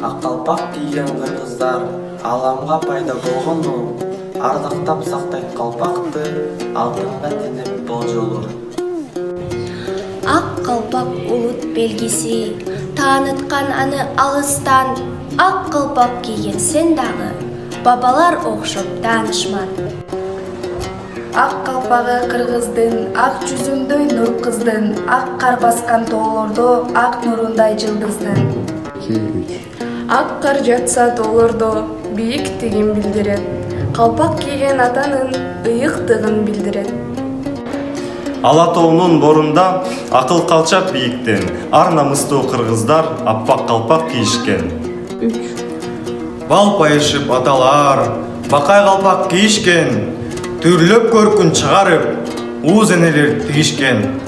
Ак калпак кийген кыргыздар аламга пайда болгону, ардактап сактайт калпакты, алтынга теңеп болжолу. Ак калпак улут белгиси, тааныткан аны алыстан. Ак калпак кийген сен дагы, бабалар окшоп таанышман. Ак калпагы кыргыздын, ак жүзүндөй нур кыздын, ак кар баскан тоолордо ак нурундай жылдыздын. Ак кар жатса тоолордо бийиктигин билдирет. Калпак кийген атанын ыйыктыгын билдирет. Ала тоонун борунда акыл калчак бийиктен, ар намыстуу кыргыздар аппак калпак кийишкен. Бал пайышып аталар, бакай калпак кийишкен, түрлөп көркүн чыгарып, ууз энелер тигишкен.